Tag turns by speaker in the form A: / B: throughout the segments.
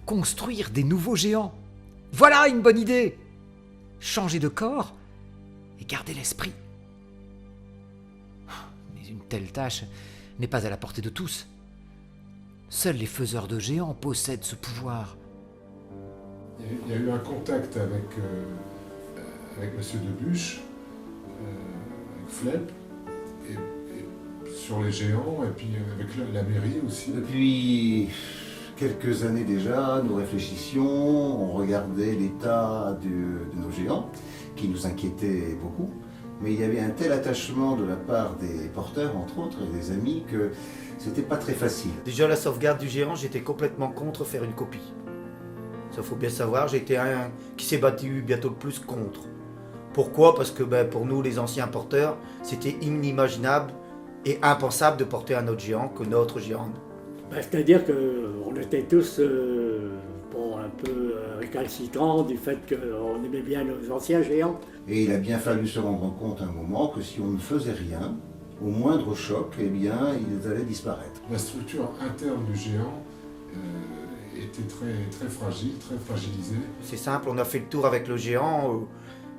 A: Construire des nouveaux géants. Voilà une bonne idée. Changer de corps et garder l'esprit. Mais une telle tâche n'est pas à la portée de tous. Seuls les faiseurs de géants possèdent ce pouvoir.
B: Il y a eu un contact avec Monsieur Debuche, avec Flep, et sur les géants, et puis avec la mairie aussi.
C: Depuis quelques années déjà, nous réfléchissions, on regardait l'état de nos géants, qui nous inquiétait beaucoup. Mais il y avait un tel attachement de la part des porteurs, entre autres, et des amis, que c'était pas très facile.
D: Déjà, la sauvegarde du géant, j'étais complètement contre faire une copie. Ça faut bien savoir, j'ai été un qui s'est battu bientôt le plus contre. Pourquoi? Parce que pour nous, les anciens porteurs, c'était inimaginable et impensable de porter un autre géant que notre géant.
E: C'est-à-dire qu'on était tous un peu récalcitrants du fait qu'on aimait bien nos anciens géants.
C: Et il a bien fallu se rendre compte à un moment que si on ne faisait rien, au moindre choc, eh bien, ils allaient disparaître.
B: La structure interne du géant était très fragile, très fragilisée.
D: C'est simple, on a fait le tour avec le géant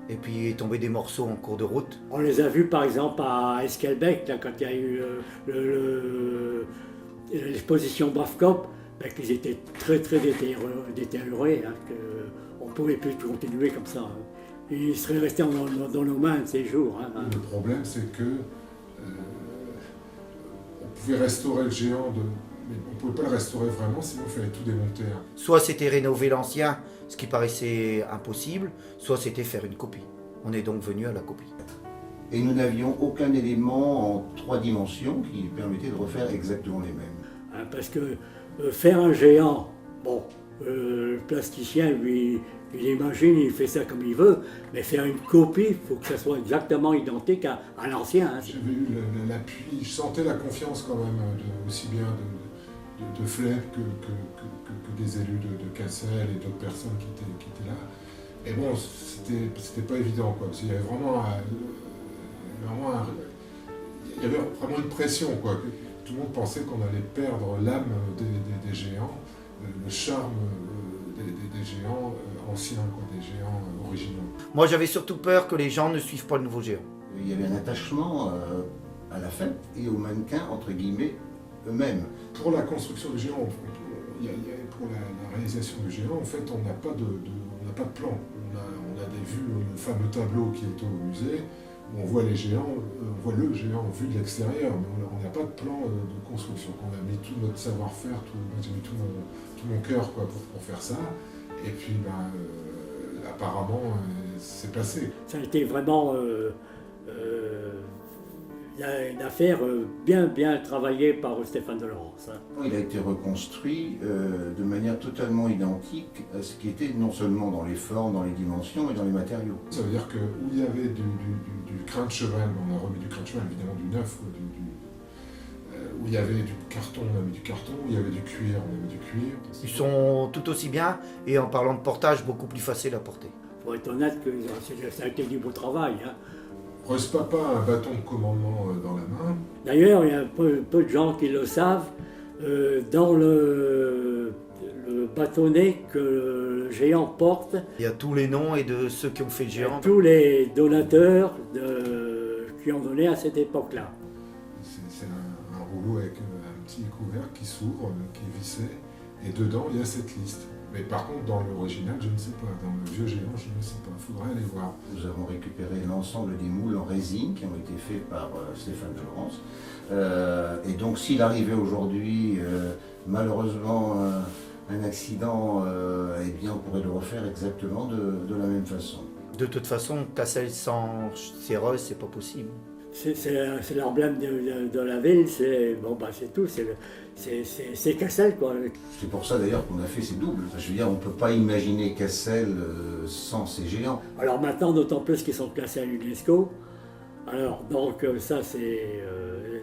D: et puis il est tombé des morceaux en cours de route.
E: On les a vus par exemple à Esquelbec, là, quand il y a eu l'exposition Bafcop, qu'ils étaient très détériorés, hein, qu'on ne pouvait plus continuer comme ça. Hein. Ils seraient restés dans nos mains de ces jours. Hein.
B: Le problème, c'est que on pouvait restaurer le géant, mais on ne pouvait pas le restaurer vraiment, sinon il fallait tout démonter. Hein.
D: Soit c'était rénover l'ancien, ce qui paraissait impossible, soit c'était faire une copie. On est donc venu à la copie.
C: Et nous n'avions aucun élément en 3 dimensions qui permettait de refaire exactement les mêmes.
E: Hein, parce que faire un géant, bon, le plasticien, lui, il imagine, il fait ça comme il veut, mais faire une copie, il faut que ça soit exactement identique à l'ancien. Hein.
B: J'avais eu l'appui, je sentais la confiance quand même, aussi bien de Flep que des élus de Cassel et d'autres personnes qui étaient là. Et bon, c'était pas évident, quoi, parce qu'il y avait vraiment une pression, quoi. Tout le monde pensait qu'on allait perdre l'âme des géants, le charme des géants anciens, quoi, des géants originaux.
D: Moi j'avais surtout peur que les gens ne suivent pas le nouveau géant.
C: Il y avait un attachement à la fête et aux mannequins, entre guillemets, eux-mêmes.
B: Pour la construction du géant, pour la réalisation du géant, en fait, on n'a pas de plan. On a vu le fameux tableau qui est au musée, où on voit les géants, on voit le géant vu de l'extérieur, mais on n'a pas de plan de construction. On a mis tout notre savoir-faire, j'ai mis tout mon cœur, quoi, pour faire ça. Et puis, apparemment, c'est passé.
E: Ça a été vraiment une affaire bien travaillée par Stéphane de Laurence. Hein.
C: Il a été reconstruit de manière totalement identique à ce qui était non seulement dans les formes, dans les dimensions, mais dans les matériaux.
B: Ça veut dire que où il y avait du crin de cheval, on a remis du crin de cheval, évidemment du neuf, quoi, où il y avait du carton, on a mis du carton, où il y avait du cuir, on a mis du cuir.
D: Ils sont tout aussi bien et en parlant de portage, beaucoup plus facile à porter.
E: Pour être honnête, ça a été du beau travail. Hein.
B: Rose Papa a un bâton de commandement dans la main.
E: D'ailleurs, il y a peu de gens qui le savent. Dans le bâtonnet que le géant porte,
D: Il y a tous les noms et de ceux qui ont fait le géant.
E: tous les donateurs qui ont donné à cette époque-là.
B: C'est un rouleau avec un petit couvercle qui s'ouvre, qui est vissé, et dedans il y a cette liste. Mais par contre, dans l'original, je ne sais pas. Dans le vieux géant, je ne sais pas. Il faudrait aller voir.
C: Nous avons récupéré l'ensemble des moules en résine qui ont été faits par Stéphane de Laurence. Et donc, s'il arrivait aujourd'hui, malheureusement, un accident, eh bien, on pourrait le refaire exactement de la même façon.
D: De toute façon, Cassel sans Cérose, c'est pas possible.
E: C'est l'emblème de la ville, c'est tout, c'est Cassel, quoi.
C: C'est pour ça d'ailleurs qu'on a fait ces doubles. Je veux dire, on ne peut pas imaginer Cassel sans ces géants.
E: Alors maintenant, d'autant plus qu'ils sont classés à l'UNESCO. Alors, donc ça, c'est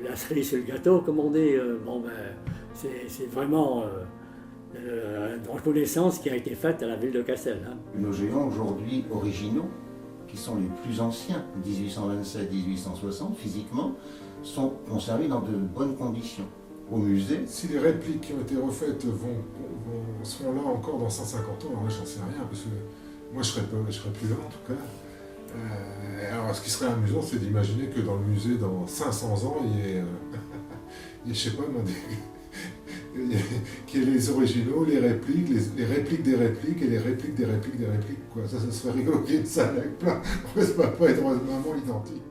E: la cerise sur le gâteau, comme on dit. C'est vraiment une reconnaissance qui a été faite à la ville de Cassel. Hein.
C: Nos géants aujourd'hui originaux, qui sont les plus anciens, 1827-1860 physiquement, sont conservés dans de bonnes conditions. au musée.
B: Si les répliques qui ont été refaites seront là encore dans 150 ans, alors là j'en sais rien, parce que moi je serais plus là en tout cas. Alors ce qui serait amusant, c'est d'imaginer que dans le musée, dans 500 ans, il y ait, je sais pas moi, qu'il y ait les originaux, les répliques, les répliques des répliques et les répliques des répliques des répliques, quoi. Ça serait rigolo qu'il y ait une salle avec plein, on ne va pas être vraiment identique.